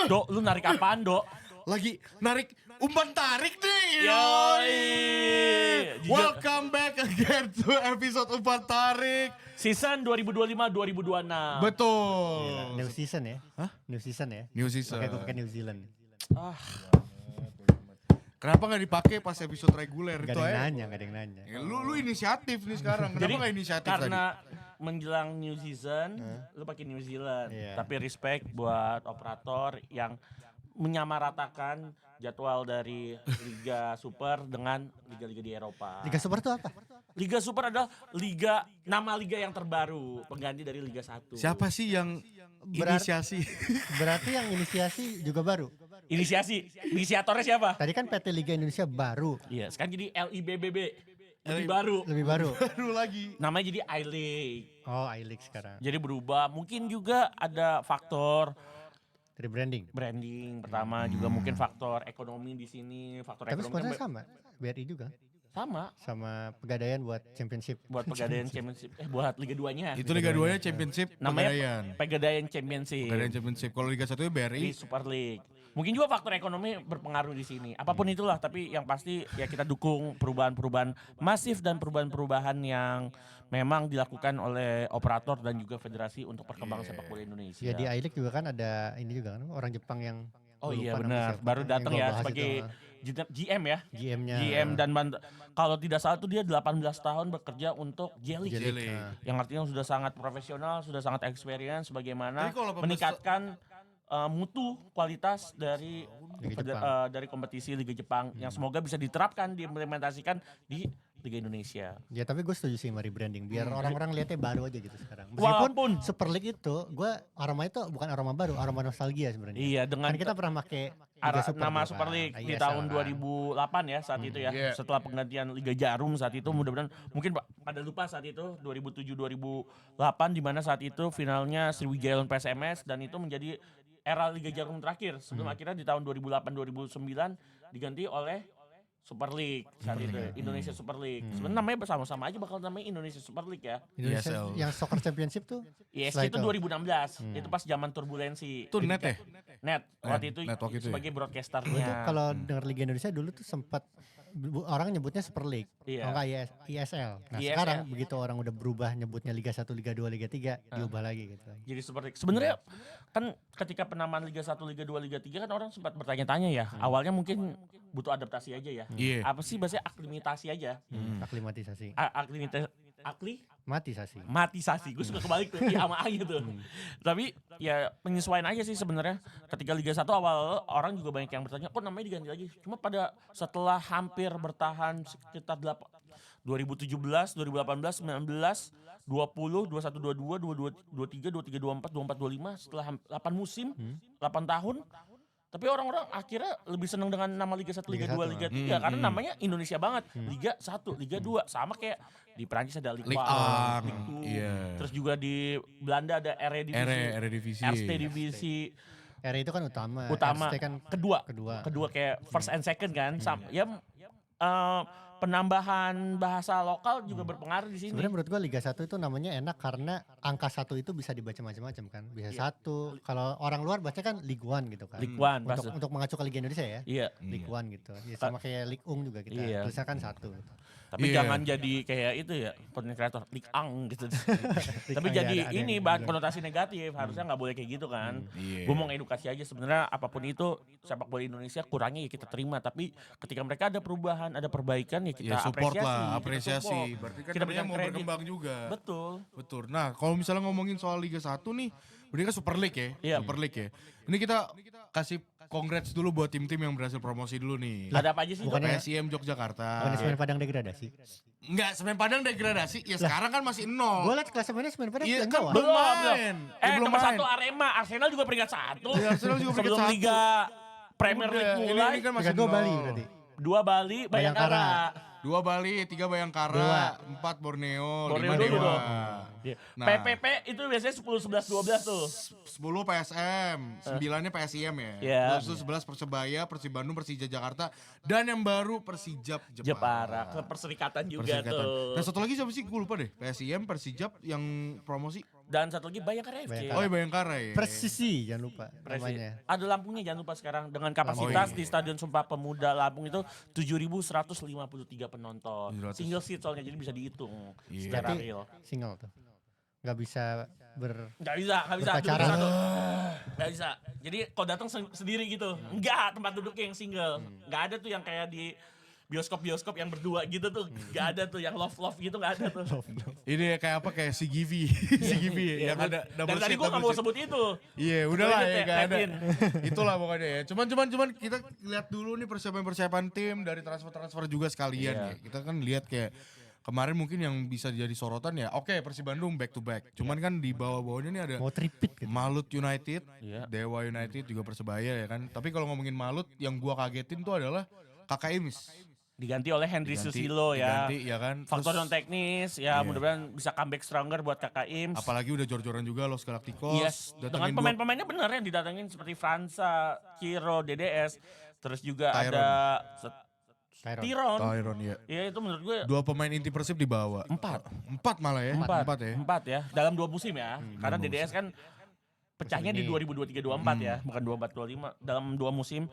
Dok, lu narik apaan, Dok? Lagi narik umpan tarik nih. Yoi. Welcome back again to episode umpan tarik. Season 2025-2026. Betul. New season ya? Hah? New season ya? New season. Oke, gue pakai New Zealand. Kenapa gak dipakai pas episode reguler Gak itu ada aja? yang nanya, gak ada yang nanya. Ya, lu inisiatif nih sekarang. Kenapa gak inisiatif karena menjelang new season, lu pakai New Zealand. Iya. Tapi respect buat operator yang menyamaratakan jadwal dari Liga Super dengan liga-liga di Eropa. Liga Super itu apa? Liga Super adalah nama liga yang terbaru, pengganti dari Liga 1. tadi? Siapa sih yang inisiasi? Berarti yang inisiasi juga baru. Inisiatornya siapa? Tadi kan PT Liga Indonesia baru. Iya, sekarang jadi LIBBB. Lebih baru. Lebih baru. Baru lagi. Namanya jadi I-League. Oh, I-League sekarang. Jadi berubah. Mungkin juga ada faktor Rebranding. branding pertama, juga mungkin faktor ekonomi di sini, faktor Tapi ekonomi sebenarnya kan sama. BRI juga. sama Pegadaian buat championship. buat Pegadaian Championship, buat Liga 2-nya. Itu Liga 2-nya Championship Namanya Pegadaian. Pegadaian Championship. Pegadaian Championship. Kalau Liga 1-nya Di BRI. Super League. Mungkin juga faktor ekonomi berpengaruh di sini. Apapun itulah, tapi yang pasti ya kita dukung perubahan-perubahan masif dan perubahan-perubahan yang memang dilakukan oleh operator dan juga federasi untuk perkembangan sepak bola Indonesia. Ya di I-League juga kan ada ini juga kan orang Jepang yang Oh gue iya lupa namanya benar, siapa, baru yang datang gua ya bahas sebagai itu, GM ya. GM-nya. GM dan kalau tidak salah tuh dia 18 tahun bekerja untuk J-League. J-League. Yang artinya sudah sangat profesional, sudah sangat experience bagaimana Jadi kalau 18 meningkatkan mutu kualitas dari Liga Jepang. dari kompetisi Liga Jepang yang semoga bisa diterapkan, diimplementasikan di Liga Indonesia. Ya tapi gue setuju sih sama rebranding biar orang-orang lihatnya baru aja gitu sekarang. Walaupun- Meskipun Super League itu gue aroma itu bukan aroma baru, aroma nostalgia sebenarnya. Iya, dengan Kan kita pernah pakai Liga Super nama dulu Super kan, League di ISL tahun kan. 2008 ya saat itu ya. Iya. Setelah penggantian Liga Jarum saat itu mudah-mudahan mungkin pada lupa saat itu 2007-2008 di mana saat itu finalnya Sriwijaya lawan PSMS dan itu menjadi era Liga Jarum terakhir sebelum akhirnya di tahun 2008-2009 diganti oleh Super League saat itu, Indonesia Super League. Sebenarnya namanya sama-sama aja bakal namanya Indonesia Super League ya. Indonesia ISL. yang Soccer Championship tuh ISC itu setelah 2016, itu pas zaman turbulensi. Itu net ya? Net waktu itu Net waktu itu ya? sebagai Itu broadcasternya. kalau dengar Liga Indonesia dulu tuh sempat orang nyebutnya Super League, Iya. kalau nggak ISL. Nah ISL. sekarang begitu orang udah berubah nyebutnya Liga 1, Liga 2, Liga 3 diubah lagi gitu. Jadi seperti sebenarnya kan ketika penamaan Liga 1, Liga 2, Liga 3 kan orang sempat bertanya-tanya ya. Awalnya mungkin butuh adaptasi aja ya. Iya. Apa sih bahasanya aklimatasi aja. Aklimatisasi, Matisasi. matisasi. Gue suka kebalik tuh iya sama aja tuh. Tapi ya penyesuaian aja sih sebenarnya. Ketika Liga 1 awal orang juga banyak yang bertanya, kok namanya diganti lagi? Cuma pada setelah hampir bertahan sekitar 2017, 2018, 19, 20, 21, 22, 22, 23, 23, 24, 24, 25 setelah 8 musim, 8 tahun. Tapi orang-orang akhirnya lebih seneng dengan nama Liga 1, Liga 2, Liga 3 karena namanya Indonesia banget. Liga 1, Liga 2 sama kayak di Perancis ada Ligue Ligue 1, 1, Ligue 2. iya. Terus juga di Belanda ada Eredivisie. Erste Divisi RA itu kan utama, utama RST kan kedua kayak first and second kan. Ya penambahan bahasa lokal juga berpengaruh di sini. Sebenarnya menurut gua Liga 1 itu namanya enak karena angka 1 itu bisa dibaca macam-macam kan. Bisa Iya. 1, kalau orang luar baca kan Ligue 1 gitu kan. Ligue 1 Untuk mengacu ke Liga Indonesia ya. Iya. Ligue 1 gitu. Ya sama kayak Ligue 1 juga kita. Iya. Tulisnya kan 1 gitu. Tapi Iya. jangan jadi kayak itu ya, content creator Ligue 1 gitu. Tapi Iya, jadi ada ini yang bahan bilang. konotasi negatif, harusnya nggak boleh kayak gitu kan. Iya. Gue mau ngedukasi aja sebenarnya apapun itu sepak bola Indonesia kurangnya ya kita terima, tapi ketika mereka ada perubahan, ada perbaikan ya kita Ya support apresiasi. lah, kita apresiasi. support. Berarti kan Kita namanya berikan mau kredit. berkembang juga. Betul. Betul. Nah, kalau misalnya ngomongin soal Liga 1 nih, berarti kan Super League ya? Iya. Super League ya. Ini kita kasih congrats dulu buat tim-tim yang berhasil promosi dulu nih. Ada apa aja sih? Dok? bukannya- PSIM Yogyakarta. Bukan Semen Padang degradasi. Enggak, Semen Padang degradasi. Ya sekarang kan masih 0. Gue liat klasemennya Semen Padang Iya yang kan bawah. belum Belum. main. Ya, belum nomor main. 1 Arema, Arsenal juga peringkat 1. Iya, Arsenal juga peringkat Sebelum 1. Liga Premier Udah, League mulai, ini kan masih Peringkat 2 nol. Bali berarti. 2 Bali, Bayangkara. 2 Bali, 3 Bayangkara, 4 Borneo, 5 Borneo dulu Dewa. dong. Iya. Nah. PPP itu biasanya 10, 11, 12 tuh. 10 PSM, 9-nya PSIM ya. Iya. Terus itu 11 Persebaya, Persib Bandung, Persija Jakarta, dan yang baru Persijap Jepara. Jepara, klub perserikatan juga Perserikatan. tuh. Nah satu lagi siapa sih? Gue lupa deh. PSIM, Persijap yang promosi. Dan satu lagi Bayangkara FC. Bayangkara. Oh ya Bayangkara ya. Presisi jangan lupa Presi. namanya. Ada lampunya jangan lupa sekarang dengan kapasitas iya. di Stadion Sumpah Pemuda Lampung itu 7.153 penonton. 700. Single seat soalnya jadi bisa dihitung Iya. secara Berarti real. single tuh. Nggak bisa Nggak bisa duduk berpacaran. satu. Nggak bisa. Jadi kalau datang sendiri gitu. Enggak, tempat duduknya yang single. Nggak ada tuh yang kayak di bioskop yang berdua gitu tuh. Nggak ada tuh yang love gitu nggak ada tuh. Ini kayak apa kayak si Givi. Si Givi Iya, yang ada dari double tadi seat. gue nggak mau sebut itu. Iya, udahlah Lanjut ya, ya, gak ada. Kevin. Itulah pokoknya ya. Cuman kita lihat dulu nih persiapan tim dari transfer juga sekalian Iya. ya. Kita kan lihat kayak kemarin mungkin yang bisa jadi sorotan ya. Oke, Persib Bandung back to back. Cuman kan di bawah-bawahnya nih ada Mau tripit gitu. Malut United, Iya. Dewa United juga Persebaya ya kan. Tapi kalau ngomongin Malut yang gua kagetin tuh adalah Kakak Imis. Diganti oleh Henry Susilo ya. Diganti ya kan. Faktor Terus non teknis Iya. ya mudah-mudahan bisa comeback stronger buat kakak Ims. apalagi udah jor-joran juga Los Galacticos. Yes, dengan Datengin dua- pemain-pemainnya bener yang didatengin seperti Fransa, Kiro, DDS, terus juga Tyron. ada Tyron. Tiron. Tyron ya. Ya itu menurut gue Dua pemain inti Persib dibawa. Empat malah ya. Empat ya. empat ya dalam 2 musim ya. Karena dalam DDS kan pecahnya di ini. 2023-24 ya, bukan 24-25. Dalam 2 musim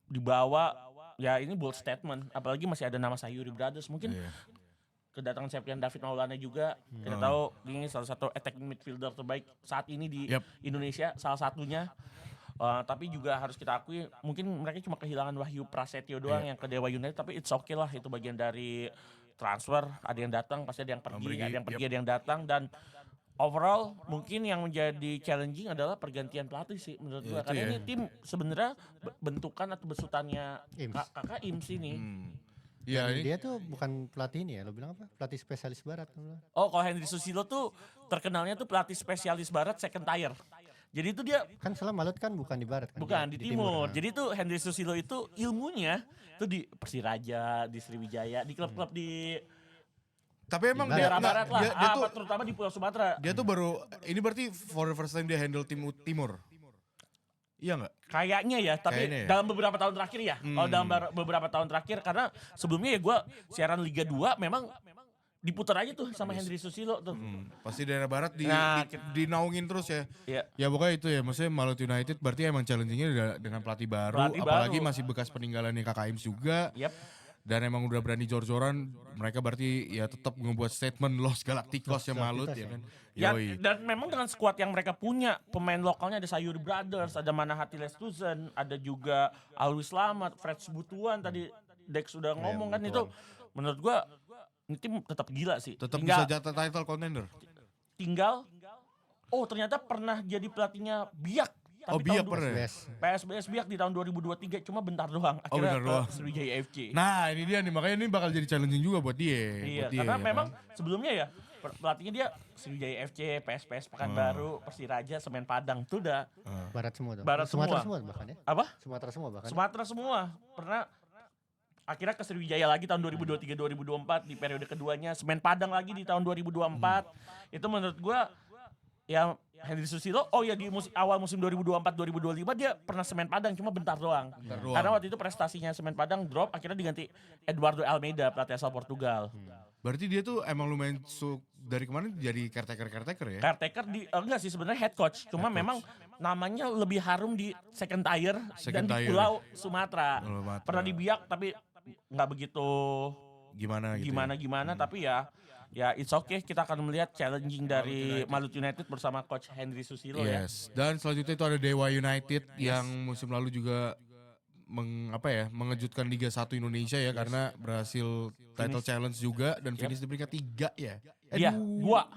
dibawa ya ini bold statement. Apalagi masih ada nama Sayuri Brothers. Mungkin Iya. kedatangan Septian David Maulana juga. Kita tahu ini salah satu attacking midfielder terbaik saat ini di Yap. Indonesia, salah satunya. Tapi juga harus kita akui mungkin mereka cuma kehilangan Wahyu Prasetyo doang yang ke Dewa United, tapi it's okay lah, itu bagian dari transfer. Ada yang datang pasti ada yang pergi, ada yang pergi, ada yang datang. Dan overall mungkin yang menjadi challenging adalah pergantian pelatih sih menurut Ya, gua. itu Karena ya. ini tim sebenarnya bentukan atau besutannya Ims. kakak Ims ini. Iya Dan ini. dia tuh bukan pelatih ini ya, lo bilang apa? Pelatih spesialis barat. lo bilang. Oh, kalau Henry Susilo tuh terkenalnya tuh pelatih spesialis barat second tier. Jadi itu dia Kan salah Malut kan bukan di barat kan? bukan di timur. Nah. Jadi tuh Henry Susilo itu ilmunya tuh di Persiraja, di Sriwijaya, di klub-klub di Tapi emang Di dia, daerah nggak, barat lah, dia tuh terutama di Pulau Sumatera. dia tuh baru ini berarti for the first time dia handle tim timur. Iya nggak? Kayaknya ya, tapi Kayaknya ya. dalam beberapa tahun terakhir ya. Kalau dalam beberapa tahun terakhir, karena sebelumnya ya gue siaran Liga 2 memang diputar aja tuh sama Henry Susilo tuh. Pasti daerah barat Nah, dinaungin terus ya. Iya. Ya pokoknya itu ya, maksudnya Malut United berarti emang challengingnya dengan pelatih baru, Pelatih apalagi baru. masih bekas peninggalannya Kakak Ims juga. Yep. Dan emang udah berani jor-joran, mereka berarti ya tetap ngebuat statement Los Galacticos ya Malut ya kan. Ya, Yoi. dan memang dengan skuad yang mereka punya, pemain lokalnya ada Sayuri Brothers, ada Manahati Lestuzen, ada juga Alwi Slamet, Fred Butuan tadi Dex sudah ngomong kan itu. Menurut gua ini tim tetap gila sih. Tetap tinggal, bisa jatah title contender. tinggal oh ternyata pernah jadi pelatihnya Biak. Oh, Tapi Biak tahun pernah ya? PSBS Biak di tahun 2023 cuma bentar doang. Oh, Akhirnya bentar doang. ke Sriwijaya FC. Nah ini dia nih, makanya ini bakal jadi challenging juga buat dia. Iya, buat dia, karena ya memang kan? sebelumnya ya pelatihnya dia Sriwijaya FC, PSPS Pekanbaru, Persiraja, Semen Padang itu udah Barat semua tuh. Barat Sumatera semua. semua bahkan ya. apa? Sumatera semua bahkan. Sumatera semua. Pernah akhirnya ke Sriwijaya lagi tahun 2023-2024 di periode keduanya, Semen Padang lagi di tahun 2024. Itu menurut gua ya Henry Susilo, oh ya di awal musim 2024-2025 dia pernah Semen Padang cuma bentar doang. doang. Karena waktu itu prestasinya Semen Padang drop, akhirnya diganti Eduardo Almeida pelatih asal Portugal. Berarti dia tuh emang lumayan dari kemarin jadi caretaker ya? Caretaker enggak sih sebenarnya head coach, cuma memang namanya lebih harum di second tier Second dan di tier. Pulau Sumatera. Sumatera. Pernah di Biak tapi nggak begitu Gimana gitu ya? gimana tapi ya it's okay, kita akan melihat challenging dari Malut United bersama coach Henry Susilo ya. Yes. Dan selanjutnya itu ada Dewa United yang musim lalu juga mengejutkan Liga 1 Indonesia ya karena berhasil title challenge juga dan finish di peringkat 3 ya. Iya, Dua.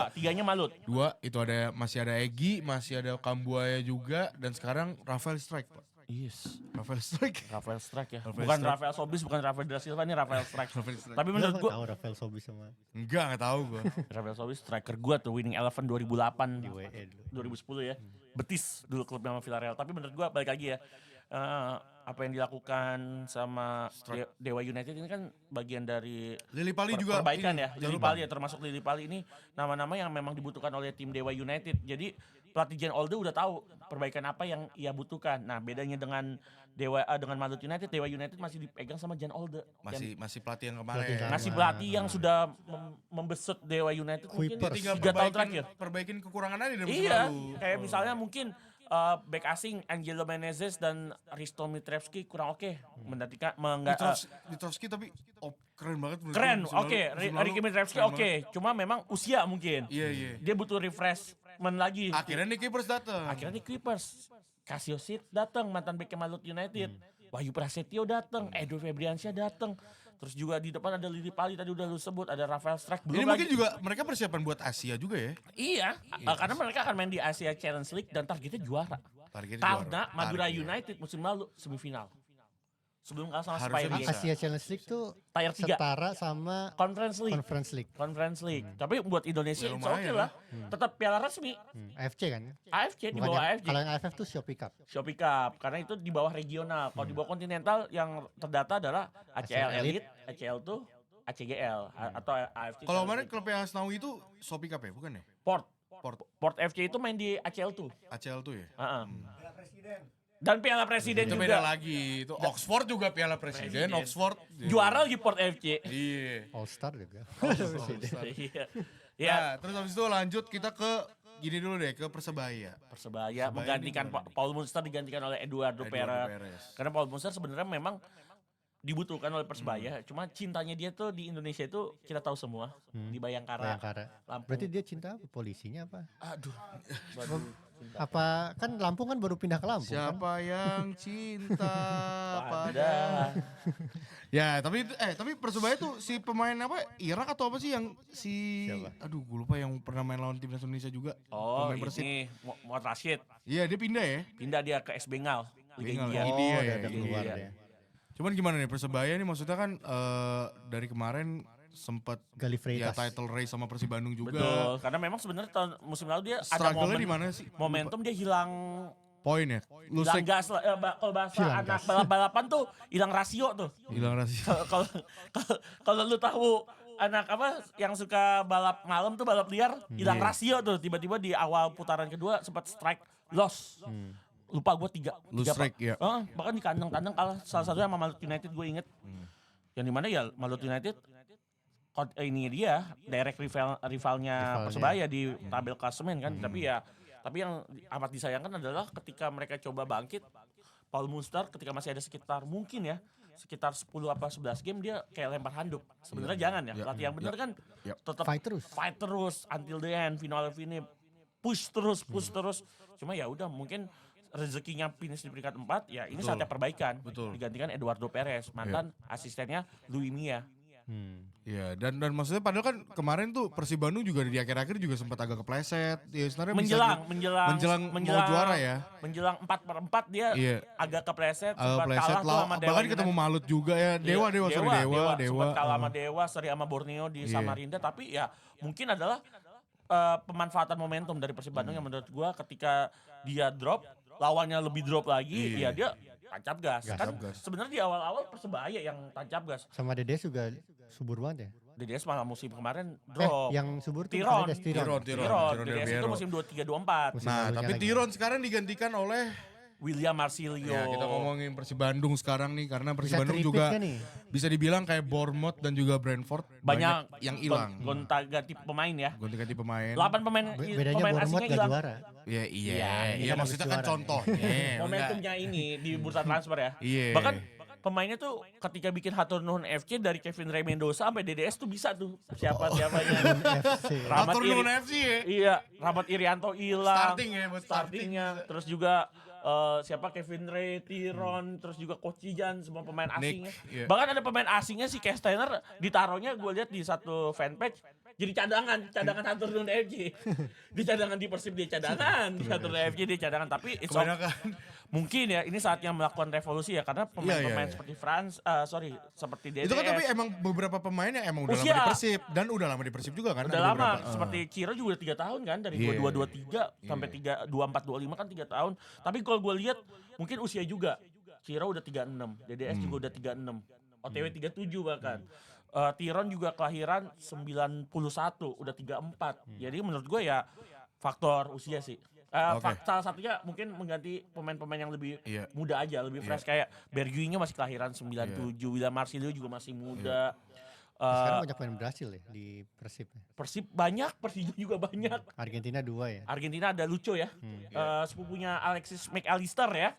Tiganya Malut. Dua itu masih ada Egi, masih ada Kambuaya juga dan sekarang Rafael Strike, Pak. Yes. Rafael Strike. Rafael Strike ya. Rafael Bukan Strike. Rafael Sobis, bukan Rafael da Silva, ini Rafael Strike. Rafael Strike. Tapi Lu menurut emang gua tahu Rafael Sobis sama Enggak tahu gua. Rafael Sobis striker gua tuh winning eleven 2008 di WE dulu. 2010 ya. Betis dulu klubnya sama Villarreal. Tapi menurut gua balik lagi ya. Apa yang dilakukan sama Dewa United ini kan bagian dari Lili Pali juga perbaikan ini, ya. jangan Lili lupa. Pali ya, termasuk Lili Pali ini nama-nama yang memang dibutuhkan oleh tim Dewa United. Jadi pelatih Jan Olde udah tahu perbaikan apa yang ia butuhkan. Nah, bedanya dengan dengan Malut United, Dewa United masih dipegang sama Jan Olde. Masih pelatih yang Pelatih kemarin. lama. Masih pelatih yang sudah membesut Dewa United mungkin Kuipers. Tinggal 3 tahun terakhir. perbaikin kekurangan aja dari musim Iya, lalu. kayak misalnya mungkin back asing Angelo Menezes dan Risto Mitrevski kurang oke. Mitrovski tapi keren banget. menurut Keren, gue musim oke. lalu. Musim lalu Ricky Mitrevski keren oke. banget. Cuma memang usia mungkin. Iya. Dia butuh refreshment lagi. Akhirnya nih Keepers datang. Akhirnya nih Clippers. Casio Sid datang, mantan bek Malut United. Wahyu Prasetyo datang, Edo Febriansyah datang. Terus juga di depan ada Lili Pali tadi udah lu sebut, ada Rafael Strike. Ini mungkin juga mereka persiapan buat Asia juga ya. Iya, karena mereka akan main di Asia Challenge League dan targetnya juara. Targetnya Karena juara. Madura Target. United musim lalu semifinal. Sebelum kalah sama Harusnya Spidey. bisa. Asia Challenge League tuh Tier 3. setara sama Conference League. Conference League. Conference League. Tapi buat Indonesia Ya, it's lumayan okay lah. Tetap piala resmi. AFC kan? AFC di Bukan bawah yang- AFC. Kalau yang AFF tuh Shopee Cup. Shopee Cup. Karena itu di bawah regional. Kalau di bawah kontinental yang terdata adalah ACL Elite, ACL2, ACGL. Atau AFC. Kalau Challenge kemarin League. klub yang Asnawi itu Shopee Cup ya, bukan ya? Port. Port Port FC itu main di ACL2. ACL tuh ya. Heeh. Dan Piala Presiden Itu juga. beda lagi. Itu Oxford juga Piala Presiden, Oxford. Juara lagi Port FC. Iya. All Star juga. Iya. Ya, Ya, terus habis itu lanjut kita ke gini dulu deh, ke Persebaya. Persebaya ini menggantikan gimana? Paul Munster digantikan oleh Eduardo Perez. Karena Paul Munster sebenarnya memang dibutuhkan oleh Persebaya. Cuma cintanya dia tuh di Indonesia itu kita tahu semua. Di Bayangkara, Bayangkara. Lampung. Berarti dia cinta apa? Polisinya apa? Aduh. Waduh, cinta. Apa kan Lampung kan baru pindah ke Lampung kan? Siapa yang cinta pada Pada. Ya, tapi Persebaya tuh si pemain apa? Irak atau apa sih yang si Siapa? aduh gue lupa yang pernah main lawan timnas Indonesia juga. Oh, Pemain Persib. ini Muhammad Rashid. Iya, dia pindah ya. Pindah dia ke S Bengal. Liga Bengal, India. India Oh, ya, udah India. keluar Iya. dia. Cuman gimana nih Persebaya nih maksudnya kan dari kemarin sempat Gali ya Freitas. title race sama Persib Bandung juga. Betul, karena memang sebenarnya tahun musim lalu dia ada Struggle-nya momen, di mana sih? momentum dia hilang Poin ya. Lu hilang gas lah, kalau bahasa Hilang anak gas. balap-balapan tuh hilang rasio tuh. hilang rahasia. Kalau lu tahu anak apa yang suka balap malam tuh balap liar hilang Iya. rasio tuh tiba-tiba di awal putaran kedua sempat strike loss. Lupa gue tiga Lose strike, ya. bahkan di kandang-kandang kalah salah satunya sama Malut United gue inget. Yang dimana ya Malut United ini dia direct rivalnya Rivalnya. Persebaya di tabel klasemen kan. Tapi yang amat disayangkan adalah ketika mereka coba bangkit, Paul Munster ketika masih ada sekitar 10 apa 11 game dia kayak lempar handuk. Sebenarnya jangan ya. Iya. Pelatih yang benar kan Iya. tetap Fight terus. until the end, final ini push terus. Cuma ya udah mungkin rezekinya finish di peringkat 4 ya ini Betul. saatnya perbaikan. Betul. Digantikan Eduardo Perez, mantan asistennya Louis Mia. Iya, dan maksudnya padahal kan kemarin tuh Persib Bandung juga di akhir-akhir juga sempat agak kepleset. Ya sebenarnya menjelang mau juara ya. Menjelang 4/4 dia Iya. agak kepleset, Agak sempat kepleset kalah tuh lah. sama Dewa Bahkan ketemu United. Malut juga ya. Dewa. Sempat kalah sama Dewa, seri sama Borneo di Iya. Samarinda, tapi ya mungkin adalah pemanfaatan momentum dari Persib Bandung yang menurut gua ketika dia drop, lawannya lebih drop lagi, Iya. ya dia tancap gas. Kan Tancap gas. sebenarnya di awal-awal Persebaya yang tancap gas. Sama Dede juga subur banget ya. DDS malah musim kemarin drop. Yang subur tuh Tiron. bukan Dede, Tiron. Tiron DDS itu Ribeiro. musim 23-24. Musim Nah, lalunya tapi lagi. Tiron sekarang digantikan oleh William Marsilio. ya kita ngomongin Persib Bandung sekarang nih karena Persib Bisa Bandung tripit juga kan nih? bisa dibilang kayak Bournemouth dan juga Brentford Banyak yang hilang. gonta-ganti pemain ya. Gonti-ganti pemain. 8 pemain Bedanya pemain Bournemouth asingnya gak hilang. juara. Iya, ini iya kan maksudnya habis kan juara. contohnya. Momentumnya ini di bursa transfer ya. Iya. Bahkan pemainnya tuh ketika bikin Hatur Nuhun FC dari Kevin Ray Mendoza sampai DDS tuh bisa tuh siapa-siapanya. FC. Rahmat Atur Nuhun Iri- FC ya. Iya, Rahmat Irianto hilang. Starting ya, buat Startingnya. Terus juga siapa Kevin Ray, Tiron, terus juga Coach Cijan, semua pemain Nick, asingnya. iya. Bahkan ada pemain asingnya si Kesteiner ditaruhnya gue lihat di satu fanpage jadi cadangan Hatur Nuhun FC. Di cadangan di Persib dia cadangan, di Hatur Nuhun FC dia cadangan, tapi it's Kebanyakan. mungkin ya ini saatnya melakukan revolusi ya karena pemain-pemain Iya. seperti seperti DDS. Itu kan tapi emang beberapa pemain yang emang udah Usia. lama di Persib dan udah lama di Persib juga kan. udah ada lama beberapa. seperti Ciro juga udah 3 tahun kan dari Iya. 22-23 sampai 24-25 kan 3 tahun. Tapi kalau gue lihat mungkin usia juga. Ciro udah 36, DDS juga udah 36, OTW 37 bahkan. Tiron juga kelahiran 91, udah 34. Jadi menurut gue ya faktor usia sih. Salah satunya mungkin mengganti pemain-pemain yang lebih Iya. muda aja, lebih fresh kayak Bergwijn-nya masih kelahiran 97, William Marcelo juga masih muda. Sekarang banyak pemain Brasil ya di Persib. Persib banyak, Persija juga banyak. Argentina 2 ya. Argentina ada Lucho ya. Sepupunya Alexis McAllister ya.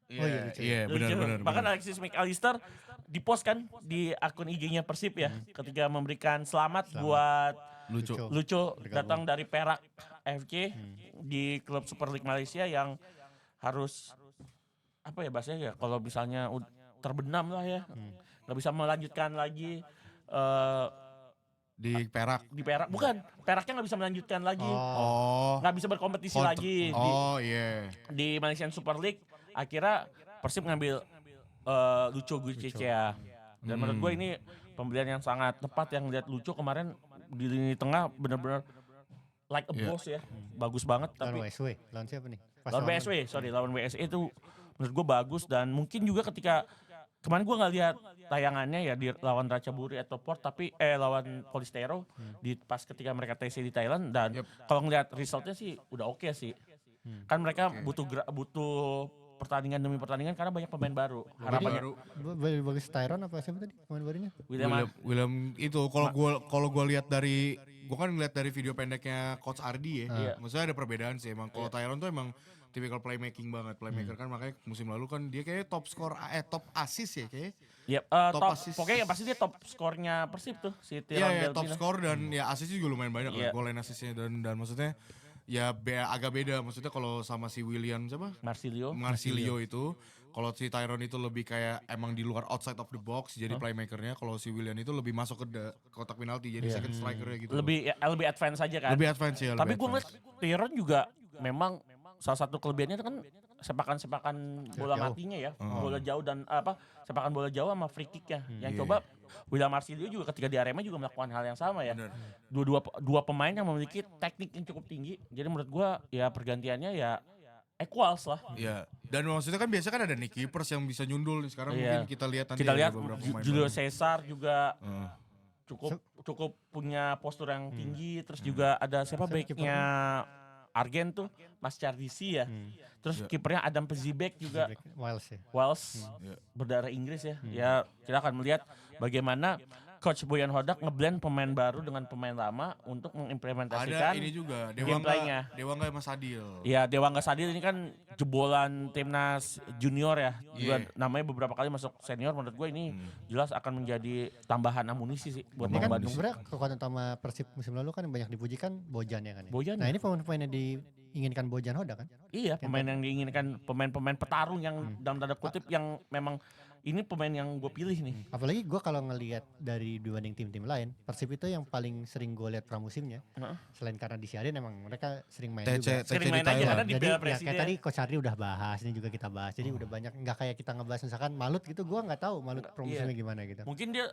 Oh iya, lucu. Iya, Lucho. benar. Bahkan Alexis McAllister di-post kan di akun IG-nya Persib ya ketika memberikan selamat buat Lucho datang dari Perak FC di klub Super League Malaysia yang harus apa ya bahasanya ya kalau misalnya terbenam lah ya. Nggak bisa melanjutkan lagi Di Perak. di Perak. Bukan, Peraknya nggak bisa melanjutkan lagi. Oh. Nggak bisa berkompetisi lagi di Malaysian Super League. Akhirnya Persib ngambil Lucho Guicecea. Dan menurut gue ini pembelian yang sangat tepat yang lihat Lucho kemarin di lini tengah benar-benar like a boss ya. Bagus banget Lawan tapi WSW, lawan siapa nih? lawan WSW itu menurut gue bagus dan mungkin juga ketika kemarin gue nggak lihat tayangannya ya di lawan Ratchaburi atau Port tapi lawan Polistero di pas ketika mereka TC di Thailand dan kalau ngelihat resultnya sih udah oke sih. Kan mereka butuh pertandingan demi pertandingan karena banyak pemain baru. Harapannya Bagus Tyron apa siapa tadi pemain barunya? William itu kalau gua lihat gua kan ngeliat dari video pendeknya Coach Ardi ya. Maksudnya ada perbedaan sih emang. Kalau Tyron tuh emang tipikal playmaking banget. Playmaker kan makanya musim lalu kan dia kayak top assist ya kayak. Top assist. Pokoknya pasti dia top skornya Persib tuh si Tyron Iya, Belbina. top skor dan ya assist juga lumayan banyak lah. Goal line assistnya dan maksudnya ya agak beda maksudnya kalau sama si William siapa? Marsilio itu kalau si Tyron itu lebih kayak emang di luar outside of the box jadi playmakernya, kalau si William itu lebih masuk ke kotak penalti jadi second strikernya gitu. Lebih advance aja kan. Lebih advance ya. Tapi gue ngeliat Tyron juga memang salah satu kelebihannya itu kan sepakan bola matinya ya, bola jauh dan sepakan bola jauh sama free kick ya. Yang coba William Marsilio juga ketika di Arema juga melakukan hal yang sama ya. Dua pemain yang memiliki teknik yang cukup tinggi. Jadi menurut gua ya pergantiannya ya equals lah. Iya. Dan maksudnya kan biasa kan ada nih keepers yang bisa nyundul. Sekarang mungkin kita lihat nanti beberapa pemain. Julio Cesar juga cukup punya postur yang tinggi. Terus juga ada siapa backnya Argen tuh Mas Chardisi ya. Terus kipernya Adam Pezibek juga. Wales berdarah Inggris ya. Ya kita akan melihat bagaimana Coach Boyan Hodak ngeblend pemain baru dengan pemain lama untuk mengimplementasikan ada ini juga gameplaynya. Dewangga Mas Adil. Iya, Dewangga Sadil ini kan jebolan timnas junior ya. Juga namanya beberapa kali masuk senior. Menurut gue ini jelas akan menjadi tambahan amunisi sih buat Ini kan Bandung. sebenarnya kekuatan utama Persib musim lalu kan banyak dipujikan Bojan ya kan ya. Bojan. Nah ini pemain-pemain yang diinginkan Bojan Hodak kan. Iya, pemain yang diinginkan, pemain-pemain petarung yang dalam tanda kutip yang memang ini pemain yang gue pilih nih. Apalagi gue kalau ngelihat dari dibanding tim-tim lain, Persib itu yang paling sering gue lihat pramusimnya. Selain karena di Siaden emang mereka sering main juga. Sering main aja karena di Piala Presiden. Kayak tadi Coach Ardi udah bahas, ini juga kita bahas. Jadi udah banyak, nggak kayak kita ngebahas misalkan Malut gitu, gue nggak tahu Malut pramusimnya gimana gitu. Mungkin dia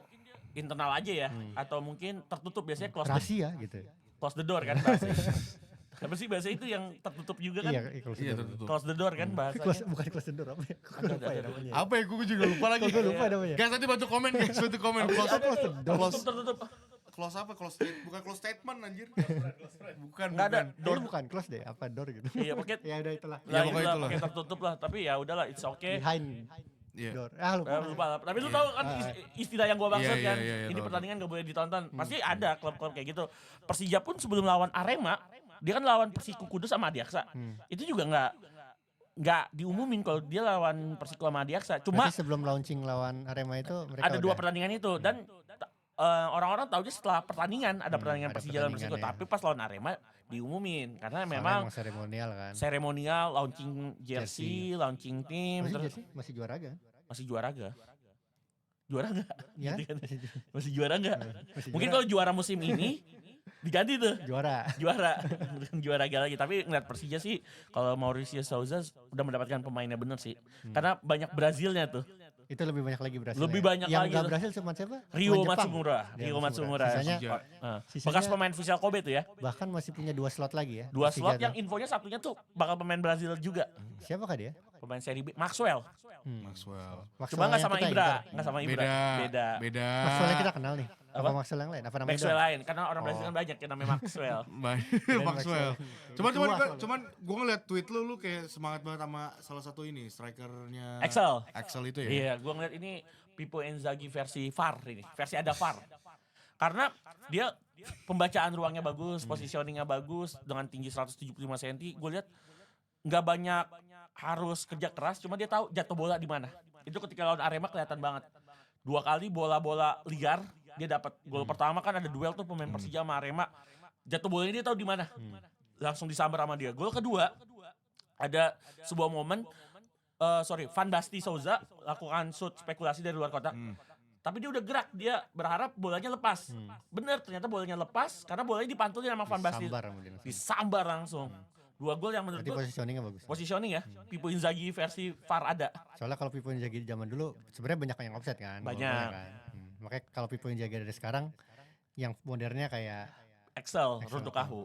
internal aja ya, atau mungkin tertutup biasanya rahasia gitu. Close the door kan bahasanya. Apa sih bahasa itu yang tertutup juga kan? Iya, tertutup. Close the door kan bahasanya. Bukan close the door apa ya? Gue lupa ya namanya. Apa ya? Gue juga lupa lagi. Gue lupa namanya. Guys, nanti bantu komen guys, bantu komen. Tertutup. Close apa? Bukan close statement anjir. Bukan. Enggak ada. Door bukan close deh, apa door gitu. Iya, pakai. Ya udah itulah. Ya pokoknya itulah. Pakai tertutup lah, tapi ya udahlah it's okay. Behind. Door. Lupa. Tapi lu tahu kan istilah yang gua maksud kan. Ini pertandingan gak boleh ditonton. Pasti ada klub-klub kayak gitu. Persija pun sebelum lawan Arema, dia kan lawan Persiku Kudus sama Adiaksa. Itu juga nggak diumumin kalau dia lawan Persiku sama Adiaksa. Cuma sebelum launching lawan Arema itu mereka ada dua pertandingan itu dan orang-orang tahu setelah pertandingan ada pertandingan Persija lawan Persiku, tapi pas lawan Arema diumumin karena memang seremonial kan. Seremonial, launching jersey, launching tim, masih juara kan? Masih juara gak? Juara gak? Ya, masih juara gak? Mungkin kalau juara musim ini diganti tuh. Juara gak lagi. Tapi ngeliat Persija sih kalau Mauricio Souza udah mendapatkan pemainnya bener sih. Karena banyak Brazilnya tuh. Itu lebih banyak lagi Brasil. Lebih banyak yang lagi. Yang gak berhasil cuma siapa? Rio Matsumura. Sisanya, bekas pemain Vissel Kobe tuh ya. Bahkan masih punya 2 slot lagi ya. 2 slot yang infonya satunya tuh bakal pemain Brazil juga. Siapakah dia? Pemain Seri B, Maxwell. Maxwell. Coba nggak sama Ibra, nggak sama Ibra. Beda. Maxwell yang kita kenal nih. Apa Maxwell yang lain? Apa namanya? Maxwell lain, karena orang Brazil kan banyak yang namanya Maxwell. Maxwell. Cuman gue ngeliat tweet lu kayak semangat banget sama salah satu ini strikernya Axel itu ya. Iya, gue ngeliat ini Pippo Inzaghi versi VAR ini, versi ada VAR. Karena dia pembacaan ruangnya bagus, positioningnya bagus dengan tinggi 175 cm. Gue lihat nggak banyak harus kerja keras, cuma dia tahu jatuh bola di mana. Itu ketika lawan Arema kelihatan banget. 2 kali bola-bola liar dia dapat. Gol pertama kan ada duel tuh pemain Persija sama Arema. Jatuh bolanya dia tahu di mana. Langsung disambar sama dia. Gol kedua ada sebuah momen Van Basten Souza lakukan shoot spekulasi dari luar kotak. Tapi dia udah gerak, dia berharap bolanya lepas. Bener, ternyata bolanya lepas karena bolanya dipantulin sama Van Basten. Disambar langsung. 2 gol yang menurut gue positioningnya bagus. Positioning ya, Pippo Inzaghi versi VAR ada. Soalnya kalau Pippo Inzaghi zaman dulu sebenarnya banyak yang offset kan. Banyak. Makanya kalau Pippo Inzaghi dari sekarang yang modernnya kayak Excel. Runtuh Kahu.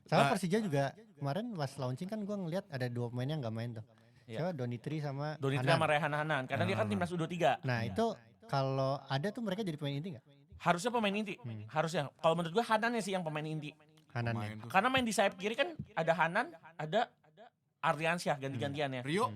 Soalnya Persija juga kemarin pas launching kan gue ngeliat ada 2 pemain yang gak main tuh. Siapa? Donitri sama Rehan Hanan. Karena dia kan timnas U23. Nah itu kalau ada tuh mereka jadi pemain inti gak? Harusnya pemain inti. Harusnya. Kalau menurut gue Hanannya sih yang pemain inti. Hanannya. Karena main di sayap kiri kan ada Hanan, ada Ardiansyah ganti-gantiannya. Rio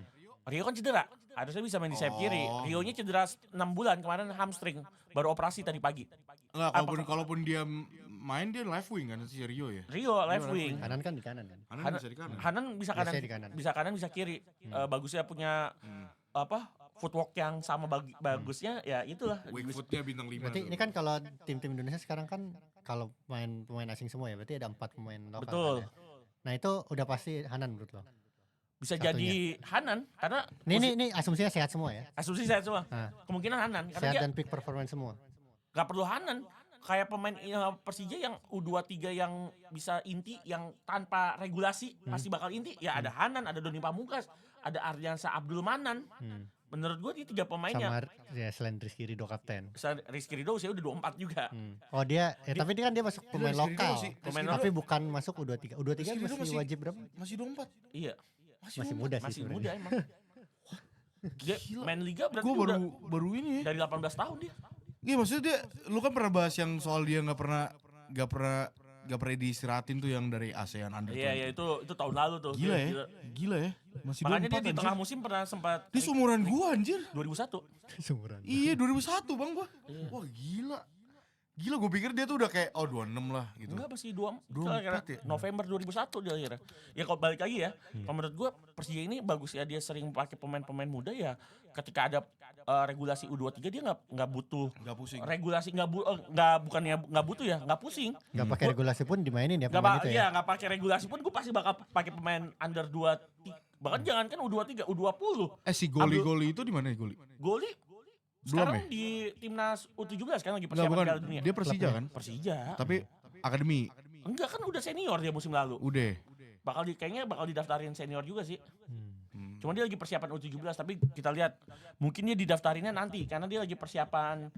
kan cedera. Harusnya bisa main di sayap kiri. Rio-nya cedera 6 bulan kemarin hamstring. Baru operasi tadi pagi. Enggak, kalaupun dia main dia left wing kan si Rio ya. Rio left wing. Hanan kan di kanan kan. Hanan bisa di kanan. Hanan bisa kanan. Biasanya di kanan. Bisa kanan bisa kiri. Bagusnya punya footwork yang sama bagusnya ya itulah. Weak footnya bintang 5. Berarti ini kan kalau tim-tim Indonesia sekarang kan kalau pemain asing semua ya, berarti ada 4 pemain lokal. Betul. Kan, ya? Nah itu udah pasti Hanan menurut lo? Bisa jadi Hanan karena ini asumsinya sehat semua ya? Asumsi sehat semua. Kemungkinan Hanan karena sehat dia dan peak performance semua. Gak perlu Hanan. Kayak pemain Persija yang U23 yang bisa inti yang tanpa regulasi pasti bakal inti. Ya ada Hanan, ada Doni Pamungkas, ada Ardiansa Abdul Manan. Menurut gue dia 3 pemainnya. Sama ya, selain Rizky Ridho kapten. Rizky Ridho usia udah 24 juga. Oh dia, tapi dia kan dia masuk pemain lokal. Tapi lokal. bukan masuk U23. U23 masih wajib berapa? Masih 24. Iya. Masih muda sih. Masih muda emang. Dia main liga berarti gue baru ini ya. Dari 18 tahun dia. Iya maksudnya dia, lu kan pernah bahas yang soal dia gak pernah diistirahatin tuh yang dari ASEAN Under 20. Iya itu tahun lalu tuh. Gila ya. Masih 24 makanya dia di tengah musim pernah sempat. Dia seumuran gua anjir. 2001. Seumuran. Iya 2001 bang gua. Wah gila. Gila gue pikir dia tuh udah kayak 26 lah gitu. Enggak masih 24 ya? ya? November 2001 dia akhirnya. Ya kalau balik lagi ya, kalau menurut gue Persija ini bagus ya, dia sering pakai pemain-pemain muda ya. Ketika ada regulasi U23 dia nggak butuh. Nggak pusing. Regulasi bukannya nggak butuh ya, nggak pusing. Nggak pakai regulasi pun dimainin ya pemain itu ya. Iya nggak pakai regulasi pun gue pasti bakal pakai pemain under 23. Bahkan jangan kan U23, U20. Si Goli itu di mana ya Goli? Sekarang di timnas U17 kan lagi persiapan Piala Dunia. Dia Persija kan? Persija. Tapi akademi. Enggak kan udah senior dia musim lalu. Udah. Kayaknya bakal didaftarin senior juga sih. Cuma dia lagi persiapan U17 tapi kita lihat mungkin dia didaftarinnya nanti karena dia lagi persiapan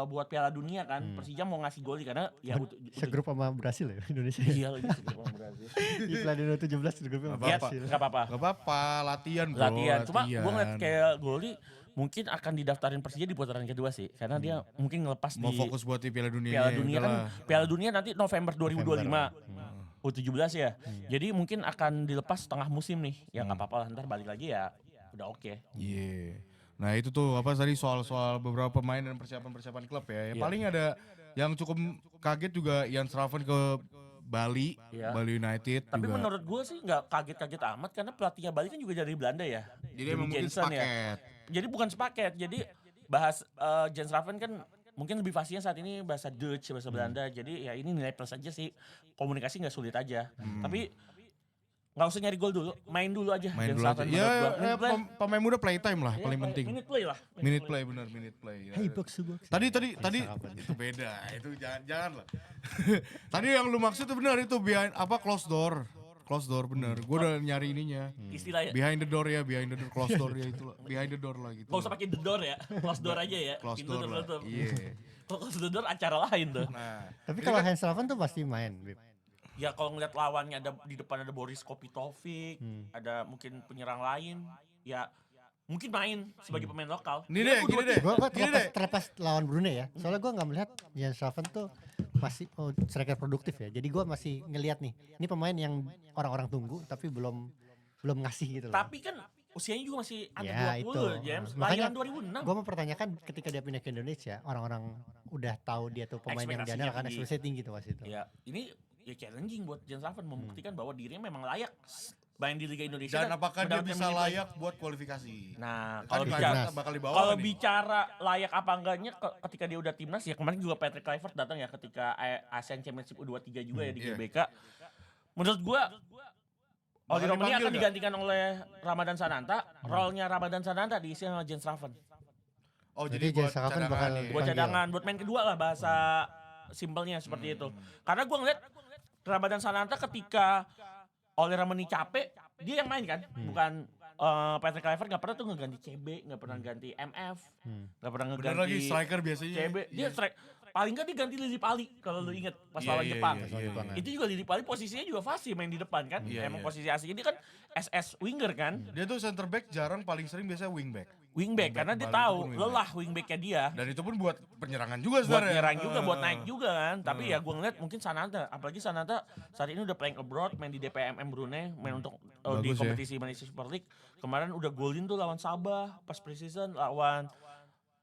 buat Piala Dunia kan. Persija mau ngasih Goli karena ya segrup sama Brasil ya Indonesia. Iya lagi segrup sama Brasil. Di Piala Dunia 17 segrupnya sama Brasil. Enggak apa-apa. Gak apa-apa, latihan bro. Latihan. Cuma gue ngeliat kayak Goli mungkin akan didaftarin Persija di putaran kedua sih karena dia mungkin ngelepas mau fokus buat di Piala Dunia. Piala Dunia kan Piala Dunia nanti November 2025. U17 ya. Jadi mungkin akan dilepas setengah musim nih. Ya enggak apa-apa lah, ntar balik lagi ya udah oke. Iya. Nah itu tuh apa tadi soal beberapa pemain dan persiapan klub ya. Paling ada yang cukup kaget juga Jan Schraven ke Bali, Bali United. Tapi juga. menurut gue sih nggak kaget-kaget amat karena pelatihnya Bali kan juga dari Belanda ya. Jadi emang mungkin sepaket. Jadi bukan sepaket. Jadi bahas Jan Schraven kan mungkin lebih fasihnya saat ini bahasa Dutch, bahasa Belanda. Jadi ya ini nilai plus aja sih. Komunikasi nggak sulit aja. Tapi nggak usah nyari gol dulu, main dulu aja. Main dulu aja. Ya pemain muda playtime lah paling penting. Minute play lah. Minute play benar, minute play. Hey box. Tadi itu beda, itu jangan lah. Tadi yang lu maksud itu benar itu behind closed door benar. Gue udah nyari ininya. Istilahnya. Behind the door, closed door ya itu lah. Behind the door lah gitu. Gak usah pakai the door ya, closed door aja ya. Closed door lah. Iya. Kalau closed door acara lain tuh. Nah, tapi kalau Hans Schraven tuh pasti main, Bib. Ya kalau ngeliat lawannya ada di depan ada Boris Kopitovic, ada mungkin penyerang lain, ya mungkin main sebagai pemain lokal. Ini deh, gini deh. Gue terlepas lawan Brunei ya. Soalnya gue nggak melihat Jens Raven tuh masih striker produktif ya. Jadi gue masih ngelihat nih. Ini pemain yang orang-orang tunggu tapi belum ngasih gitu loh. Tapi kan usianya juga masih under Ya, 20 itu. James. Makanya Lahiran 2006. Gue mempertanyakan ketika dia pindah ke Indonesia, orang-orang udah tahu dia tuh pemain yang Ekspektasinya diandalkan, tinggi. ekspektasinya tinggi tuh pas itu. Ya, ini ya challenging buat Jens Raven membuktikan bahwa dirinya memang layak main di Liga Indonesia. Dan apakah dia mendapatkan bisa menit play. layak buat kualifikasi? Nah, Kan kalau timnas bicara bakal dibawa kalau nih. bicara layak apa enggaknya ketika dia udah timnas ya kemarin juga Patrick Kluivert datang ya ketika ASEAN Championship U23 juga ya di Iya. GBK. Menurut gua Oli Bakal Romani dipanggil akan nggak? digantikan oleh Ramadan Sananta. Role-nya Ramadan Sananta diisi sama Jens Raven. Oh, Jadi jadi buat Jens Raven cadangan bakal nih. Buat Dipanggil. cadangan, buat main kedua lah bahasa simpelnya seperti itu. Karena gua ngeliat Ramadan Sananta ketika Oli Romani capek, dia yang main kan, bukan Patrick Kluivert nggak pernah tuh ngeganti CB, nggak pernah ganti MF, nggak pernah Bener ngeganti lagi striker biasanya. CB. Dia strike paling nggak diganti Lili Pali kalau lu inget pas Iya, lawan iya, Jepang. iya, Pas lawan iya, Jepang, iya. ya. Itu juga Lili Pali posisinya juga fasih main di depan kan. Iya, Emang iya. posisi aslinya dia kan SS winger kan. Dia tuh center back jarang, paling sering biasanya wingback. Wingback karena dia Bali tahu pun wingback. lelah wingbacknya dia. Dan itu pun buat penyerangan juga Buat sebenarnya. nyerang juga, buat naik juga kan. Tapi ya gue ngeliat mungkin Sananta, apalagi Sananta saat ini udah playing abroad, main di DPMM Brunei, main untuk di Bagus ya. kompetisi Malaysia Super League. Kemarin udah golin tuh lawan Sabah, pas preseason lawan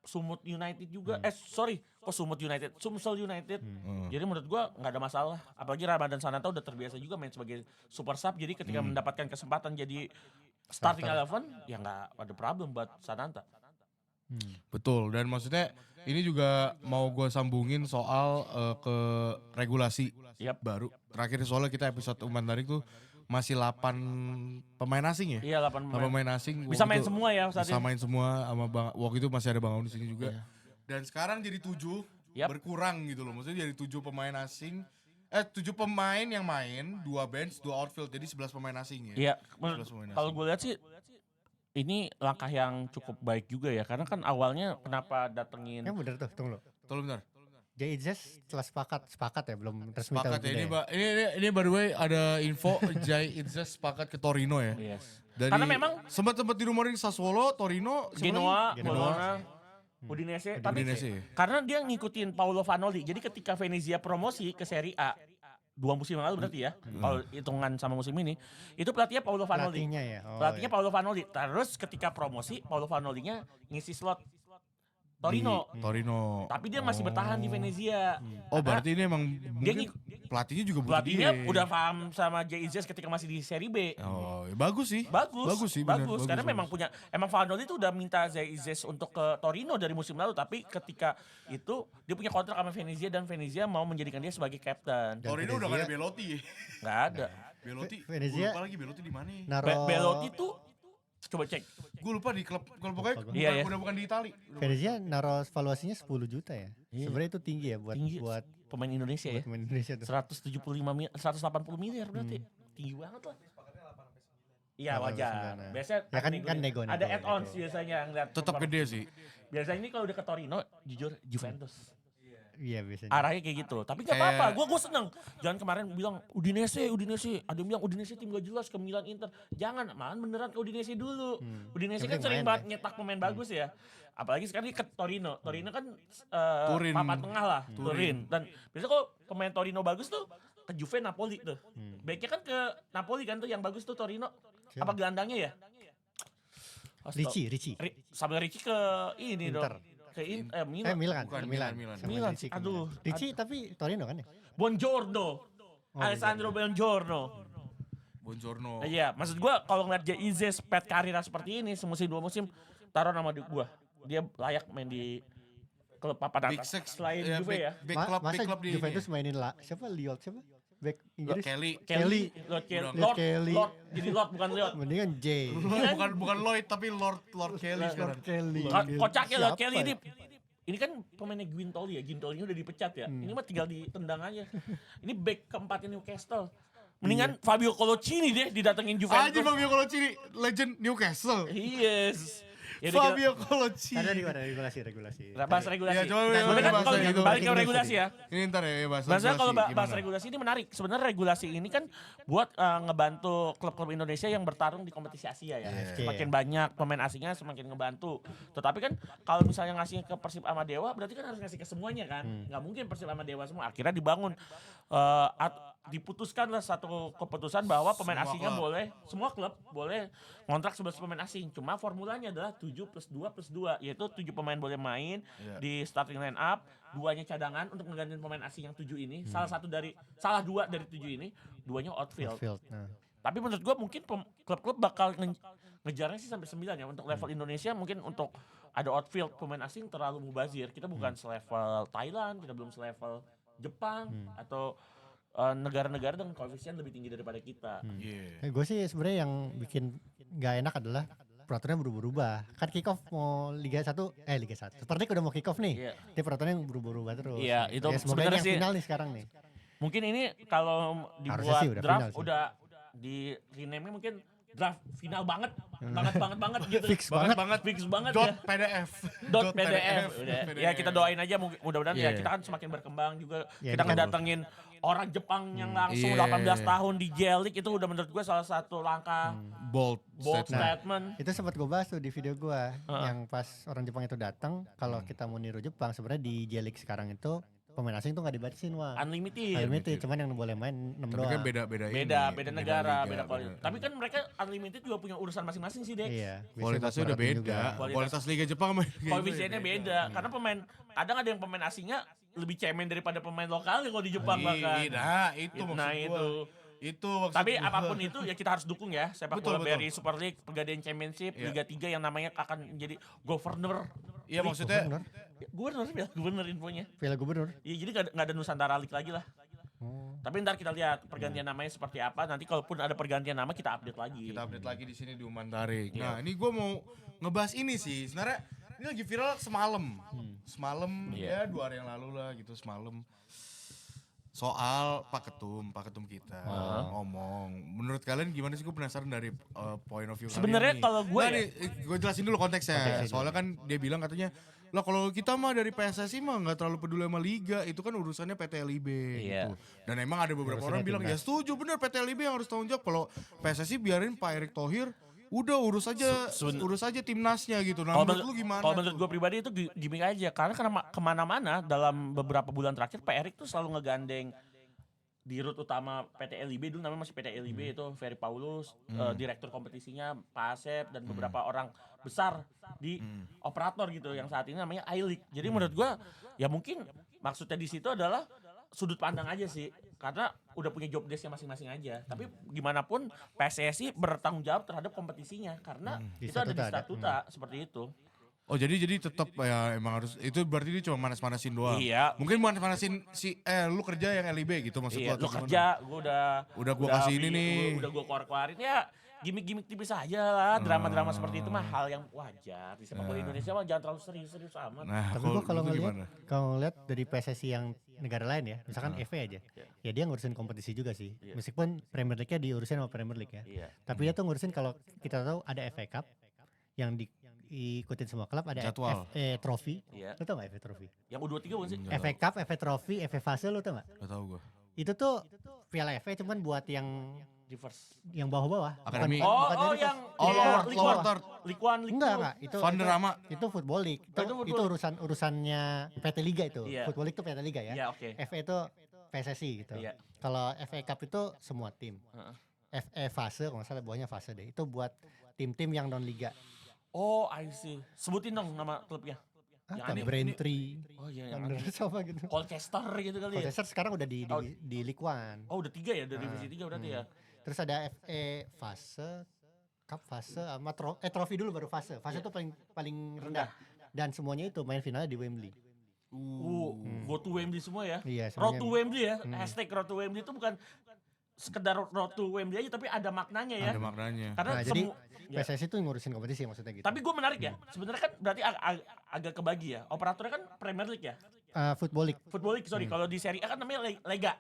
Sumut United juga. Kok Sumut United? Sumsel United. Jadi menurut gua nggak ada masalah. Apalagi Ramadan Sananta udah terbiasa juga main sebagai super sub. Jadi ketika mendapatkan kesempatan jadi starting 11, ya nggak ada problem buat Sananta. Betul, dan maksudnya ini juga mau gue sambungin soal ke regulasi Yap. baru. Terakhir soalnya kita episode Umpan Tarik tuh masih 8 pemain asing ya. Iya 8 8 pemain. pemain asing. Bisa waktu main itu semua ya saat Bisa ini. main semua sama waktu itu masih ada Bang Aun di sini juga. Dan sekarang jadi 7 Yap. berkurang gitu loh. Maksudnya jadi 7 pemain asing. 7 pemain yang main, 2 bench, 2 outfield. Jadi 11 pemain asing ya. Iya, 11 pemain kalau asing. gue lihat sih ini langkah yang cukup baik juga ya. Karena kan awalnya kenapa datengin Yang bener tuh, tunggu lo. Tolong bentar. JIZ setelah sepakat ya, belum resmi Sepakat tahu ya, juga ini by the way ada info Jai Itzes sepakat ke Torino ya. Yes. Dari, Karena memang sempat dirumorin Sassuolo, Torino, siapa Genoa, lagi? Bologna, Udinese, tapi Udinese. karena dia ngikutin Paolo Vanoli. Jadi ketika Venezia promosi ke Serie A 2 musim yang lalu berarti ya, kalau hitungan sama musim ini, itu pelatihnya Paolo Vanoli. Pelatihnya ya. Oh, Pelatihnya iya. Paolo Vanoli. Terus ketika promosi, Paolo Vanolinya ngisi slot Torino. Di Torino. Tapi dia masih bertahan di Venezia. Oh Karena berarti ini emang mungkin pelatihnya juga butuh pelatihnya dia. udah paham sama JIZ ketika masih di Serie B. Oh bagus sih. Bagus sih. bener, karena memang punya Vanoli itu udah minta Zayzes untuk ke Torino dari musim lalu, tapi ketika itu dia punya kontrak sama Venezia dan Venezia mau menjadikan dia sebagai kapten. Dan Torino udah gak ada Venezia- Belotti. Nggak ada. Belotti. Venezia- Gua lupa lagi Belotti di mana. Naruh Belotti tuh coba cek. Gue lupa di klub pokoknya bukan, Iya, iya. udah bukan di Itali. Venezia naruh valuasinya 10 juta ya. Iya. Sebenarnya itu tinggi ya buat Tinggi. buat Pemain Indonesia ya. pemain Indonesia tuh. 175 miliar, 180 miliar berarti. Tinggi banget lah. Iya 8 wajar. sampai 9. Biasanya Ya kan nego. ada add-ons biasanya ngeliat. Tetap gede sih. Biasanya ini kalau udah ke Torino, jujur Juventus. Iya biasanya. Arahnya kayak gitu. Tapi gak Kayak- apa-apa, gue seneng. Jangan kemarin bilang Udinese. Ada yang bilang Udinese tim gak jelas ke Milan Inter. Jangan, malah beneran ke Udinese dulu. Udinese Yang kan sering main banget ya. nyetak pemain bagus ya. Apalagi sekarang dia ke Torino. Torino kan Turin. papan tengah lah, Turin. Dan biasanya kalau pemain Torino bagus tuh ke Juve, Napoli tuh. Baiknya kan ke Napoli kan tuh yang bagus tuh Torino. Siapa? Apa gelandangnya ya? Ricci. Sambil Ricci ke ini Inter. dong. Ke Milan. Milan. Bukan, Milan. Milan. Sama Milan. Ricci ke Aduh. Milan. Ricci tapi Torino kan ya? Buongiorno. Alessandro Buongiorno. Buongiorno. Iya, maksud gua kalau ngeliat JIZ pet karirnya seperti ini semusim 2 musim, taruh nama gua. Dia layak main di klub papan Big atas Six. selain ya, Juve ya. Big Ma- club, masa big club di Juventus mainin siapa Liot siapa? Back Inggris. Kelly. Kelly. Lord Kelly. Udah. Lord, Kelly. Lord, jadi Lord bukan Lord. Mendingan J. bukan Lloyd tapi Lord Kelly sekarang. Kelly. Kocaknya Lord Siapa Kelly ya? ini kan pemainnya Guintoli ya. Guintoli udah dipecat ya. Ini mah tinggal ditendang aja. Ini back keempatnya Newcastle. Mendingan Fabio Colocini deh didatengin Aja Juventus. Fabio Colocini legend Newcastle. Yes. Ya udah Fabio Colucci. Ada di mana regulasi. bahas regulasi. Ya, coba Sebenarnya kan bahas kalau itu. balik ke regulasi ya. Ini ntar ya bahas Maksudnya kalau bahas gimana? regulasi ini menarik. Sebenarnya regulasi ini kan buat ngebantu klub-klub Indonesia yang bertarung di kompetisi Asia ya. Semakin banyak pemain asingnya semakin ngebantu. Tetapi kan kalau misalnya ngasih ke Persib sama Dewa berarti kan harus ngasih ke semuanya kan. Nggak mungkin Persib sama Dewa semua. Akhirnya dibangun diputuskanlah satu keputusan bahwa pemain Semua asingnya klub. boleh, semua klub boleh ngontrak 11 pemain asing. Cuma formulanya adalah 7+2+2, yaitu 7 pemain boleh main di starting line up, 2-nya cadangan untuk menggantikan pemain asing yang 7 ini. Salah 2 dari 7 ini, 2-nya outfield. Tapi menurut gua mungkin klub-klub bakal ngejarnya sih sampai 9 ya. Untuk level Indonesia mungkin untuk ada outfield pemain asing terlalu mubazir. Kita bukan selevel Thailand, kita belum selevel Jepang atau negara-negara dengan koefisien lebih tinggi daripada kita. Gue sih sebenarnya yang bikin nggak enak adalah peraturannya berubah-ubah. Kan kick off mau Liga 1. Seperti udah mau kick off nih. Tapi peraturannya yang berubah-ubah terus. Iya, itu ya, semoga sebenarnya ini yang sih final nih sekarang nih. mungkin ini kalau Harusnya dibuat sih udah draft final sih. udah di rename mungkin draft final banget gitu. Fix banget. Fix banget Dot ya. PDF. .pdf. Udah. Ya kita doain aja mudah-mudahan ya kita kan semakin berkembang juga. Ya, Kita ini kan- ngedatengin orang Jepang yang langsung Iya. 18 tahun di J-League itu udah menurut gue salah satu langkah Bold bold statement. statement. Itu sempat gue bahas tuh di video gue yang pas orang Jepang itu datang. Kalau kita mau niru Jepang sebenarnya di J-League sekarang itu pemain asing tuh nggak dibatasin wah. Unlimited, cuman yang boleh main 6 Tapi doang. kan beda Beda negara, liga, beda kualitas. Tapi kan mereka unlimited juga punya urusan masing-masing sih, Dex. Iya, biasanya kualitasnya udah merhatiin beda. juga. Kualitas Liga Jepang sama Liga Koefisiennya beda. Karena kadang ada yang pemain asingnya lebih cemen daripada pemain lokal kalau di Jepang bahkan. Nah, itu maksud Nah, gua. itu. Itu maksud Tapi gua. apapun itu ya kita harus dukung ya sepak Betul, bola betul. BRI Super League, Pegadaian Championship, Iya. Liga 3 yang namanya akan menjadi governor. Iya maksudnya Gubernur infonya. Piala Gubernur. Iya jadi nggak ada Nusantara League lagi lah. Tapi ntar kita lihat pergantian namanya seperti apa. Nanti kalaupun ada pergantian nama kita update lagi. kita update lagi di sini di Uman Tarik. Nah, ini gue mau ngebahas ini sih. Sebenarnya ini lagi viral semalam. Semalam ya 2 hari yang lalu lah gitu semalam. Soal Pak Ketum kita ngomong. Menurut kalian gimana sih? Gue penasaran dari point of view Sebenarnya kalian nih. kalau gue Nah, ya, gue jelasin dulu konteksnya. Soalnya kan dia bilang katanya, lah kalau kita mah dari PSSI mah nggak terlalu peduli sama liga, itu kan urusannya PT LIB gitu. Dan emang ada beberapa Urusannya orang bilang ya timnas. setuju bener PT LIB yang harus tanggung jawab. Kalau PSSI biarin Pak Erick Thohir, udah urus aja timnasnya gitu. Nah, menurut lu gimana? Kalau menurut gue pribadi itu gimmick aja. Karena kemana-mana dalam beberapa bulan terakhir Pak Erik tuh selalu ngegandeng di root utama PT LIB dulu namanya masih PT LIB itu Ferry Paulus, direktur kompetisinya Pak Asep dan beberapa orang besar di operator gitu yang saat ini namanya iLeague. Jadi menurut gua ya mungkin maksudnya di situ adalah sudut pandang aja sih karena udah punya job desk-nya masing-masing aja. Tapi gimana pun PSSI bertanggung jawab terhadap kompetisinya karena Di itu ada di statuta ada. statuta seperti itu. Oh jadi tetap ya emang harus itu berarti dia cuma manas-manasin doang. Iya. Mungkin manas-manasin lu kerja yang LIB gitu maksud Iya, lu lu atau kerja, gue Udah gua kasih ini nih. Udah gue keluarin ya gimmick-gimmick tipis aja lah, drama-drama seperti itu mah hal yang wajar di sepak bola Indonesia mah jangan terlalu serius-serius amat. Nah, Tapi gua kalau lu ngeliat dari PSSI yang negara lain ya, misalkan FA aja, ya dia ngurusin kompetisi juga sih. Meskipun Premier League-nya diurusin sama Premier League ya. Iya. Tapi dia tuh ngurusin kalau kita tahu ada FA Cup yang diikutin semua klub, ada Jadwal. FA Trophy. Iya. Lu tau gak FA Trophy? Yang U23 bukan sih? FA Cup, FA Trophy, FA Fase lu tau gak? Gak tau gue. Itu tuh Piala FA cuman buat yang Reverse. bawah-bawah. Akademi. Oh, Bukan yang lower League third. League One, League Enggak, itu Vanderama. itu Football League. Oh, itu Itu football. urusannya PT Liga itu. Iya. Football League itu PT Liga ya. Iya, oke. FA itu PSSI gitu. Iya. Kalau FA Cup itu semua tim. Heeh. FA Fase, kalau nggak salah bawahnya Fase deh. Itu buat tim-tim yang non liga. Oh, I see. Sebutin dong nama klubnya. Yang Apa? aneh. Braintree, Oh iya, yang Wanderers sama gitu. Colchester gitu kali ya. Colchester sekarang udah Oh. di League One. Oh, udah 3 ya, dari divisi 3 berarti ya. Terus ada FA Fase, Cup Fase, sama trofi dulu baru Fase. Fase itu paling rendah. Dan semuanya itu main finalnya di Wembley. Go to Wembley semua ya. Iya, Road semuanya. to Wembley ya. Hashtag Road to Wembley itu bukan sekedar road to Wembley aja tapi ada maknanya ya. Ada maknanya. Karena Nah, jadi ya. PSSI itu ngurusin kompetisi maksudnya gitu. Tapi gue menarik ya. Sebenarnya kan berarti agak kebagi ya. Operatornya kan Premier League ya. Football League. Football League, sorry. Kalau di Serie A kan namanya Lega.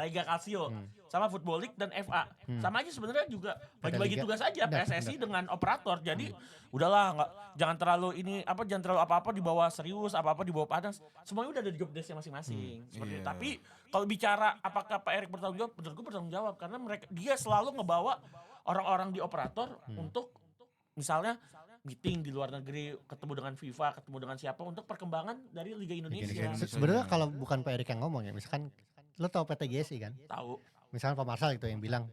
Lega Calcio. Sama Football League dan FA. Sama aja sebenarnya juga bagi-bagi tugas aja PSSI dengan operator. Jadi udahlah, jangan terlalu apa-apa dibawa serius, apa-apa dibawa panas. Semuanya udah ada di job desk-nya masing-masing. Seperti itu. Tapi kalau bicara apakah Pak Erik bertanggung jawab, menurut gue bertanggung jawab karena dia selalu ngebawa orang-orang di operator untuk misalnya meeting di luar negeri, ketemu dengan FIFA, ketemu dengan siapa untuk perkembangan dari Liga Indonesia. Sebenarnya kalau bukan Pak Erik yang ngomong ya, misalkan lo tau PT GSI kan? Tahu. Misalnya Pak Marsal gitu yang bilang,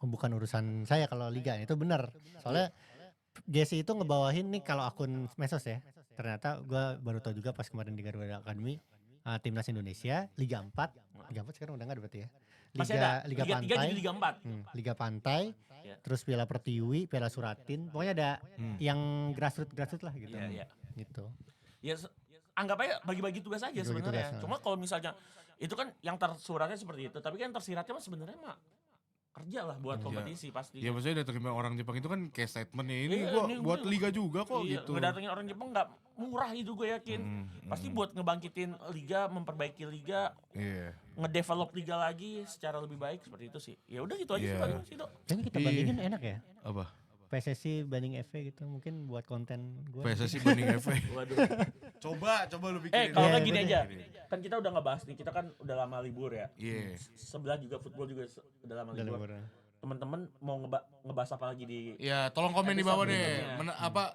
bukan urusan saya kalau Liga, itu benar. Soalnya GSI itu ngebawahin nih kalau akun medsos ya. Ternyata gue baru tahu juga pas kemarin di Garuda Academy, Timnas Indonesia, Liga 4 sekarang udah nggak berarti ya? Liga Pantai, 3 jadi Liga 4. Liga Pantai, terus Piala Pertiwi, Piala Suratin, pokoknya ada yang grassroots lah gitu. Gitu. Ya anggap aja bagi-bagi tugas aja sebenarnya. Cuma kalau misalnya itu kan yang tersuratnya seperti itu, tapi kan tersiratnya mah sebenarnya kerja lah buat kompetisi pasti. Ya maksudnya datengin orang Jepang itu kan kayak statementnya ini buat liga juga kok gitu. Ngedatengin orang Jepang nggak murah itu gue yakin. Pasti buat ngebangkitin liga, memperbaiki liga, ngedevelop liga lagi secara lebih baik seperti itu sih. Ya udah gitu aja sih, Dok. Kayaknya kita bandingin enak ya. Apa? PSSI banding FA gitu, mungkin buat konten gue. PSSI banding FA. Waduh. Coba lu bikin. Kalau nggak gini aja, kan kita udah ngebahas nih, kita kan udah lama libur ya. Sebelah juga football juga udah lama libur. Teman-teman mau ngebahas apa lagi di? Ya, tolong komen di bawah deh.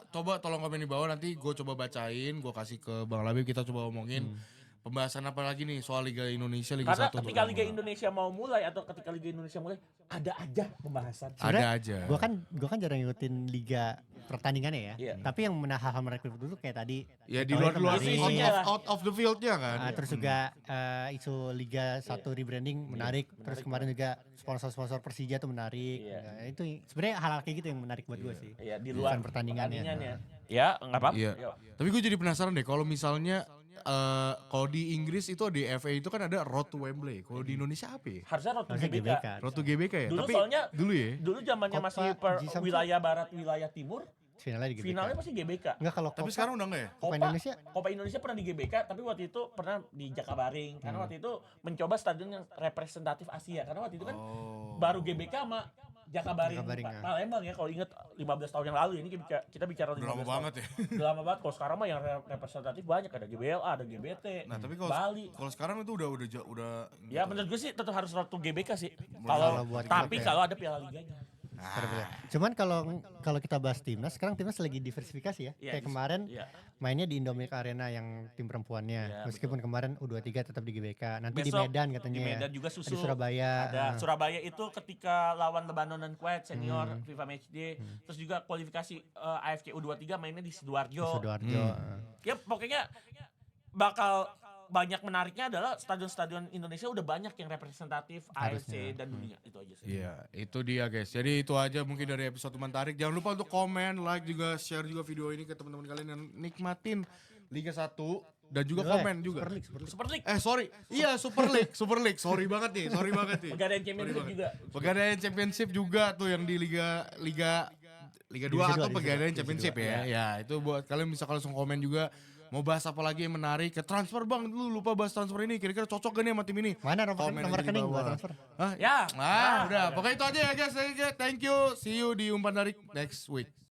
Coba tolong komen di bawah, nanti gue coba bacain, gue kasih ke Bang Labib, kita coba omongin. Pembahasan apa lagi nih soal Liga Indonesia, Liga 1. Karena ketika Liga Indonesia mau mulai atau ketika Liga Indonesia mulai, ada aja pembahasan. Ada aja. Gue kan jarang ngikutin liga pertandingannya ya. Tapi yang hal-hal menarik dulu kayak tadi. Ya di luar out of the field-nya kan. Terus juga isu Liga 1 rebranding menarik. Terus kemarin juga sponsor Persija tuh menarik. Itu sebenarnya hal-hal kayak gitu yang menarik buat gue sih. Iya, di luar pertandingannya. Ya, nggak apa-apa. Tapi gue jadi penasaran deh kalau misalnya kalau di Inggris itu di FA itu kan ada Road to Wembley. Kalau di Indonesia apa ya? Harusnya Road to GBK. Road to GBK ya? Dulu tapi soalnya dulu zamannya masih wilayah barat, wilayah timur. Finalnya pasti GBK. Enggak kalau tapi sekarang udah enggak ya? Copa Indonesia pernah di GBK, tapi waktu itu pernah di Jakabaring. Karena waktu itu mencoba stadion yang representatif Asia. Karena waktu itu kan baru GBK sama Jakabaring Palembang ya, kalau inget 15 tahun yang lalu. Ini kita bicara 15 lama tahun. banget ya. Udah lama banget. Kalau sekarang mah yang representatif banyak, ada GBLA, ada GBT, Nah, tapi Bali. Kalau sekarang itu udah Ya menurut gue sih tetap harus Road to GBK sih. Tapi kalau ada Piala Liganya. Cuman kalau kita bahas timnas, sekarang timnas lagi diversifikasi ya. Kayak kemarin mainnya di Indomilk Arena yang tim perempuannya. Meskipun kemarin U23 tetap di GBK. Nanti besok, di Medan katanya. Di Medan juga susul. Di Surabaya. Ada Surabaya itu ketika lawan Lebanon dan Kuwait senior FIFA Matchday. Terus juga kualifikasi AFC U23 mainnya di Sidoarjo. Ya pokoknya bakal banyak menariknya adalah stadion-stadion Indonesia udah banyak yang representatif AFC dan dunia. Itu aja sih. Iya, itu dia guys. Jadi itu aja mungkin dari episode Teman Tarik. Jangan lupa untuk komen, like juga, share juga video ini ke teman-teman kalian yang nikmatin Liga 1 dan juga komen juga. Super League. Sorry. Iya, Super League. Sorry banget nih. Pegadaian Championship juga. Pegadaian Championship juga tuh yang di Liga 2 atau Pegadaian Championship ya. Ya, itu buat kalian bisa langsung komen juga. Mau bahas apa lagi yang menarik? Ke transfer Bang, lu lupa bahas transfer ini. Kira-kira cocok gak nih sama tim ini? Mana nomor rekening buat transfer? Udah. Pokoknya itu aja ya guys. Thank you. See you di Umpan Tarik next week.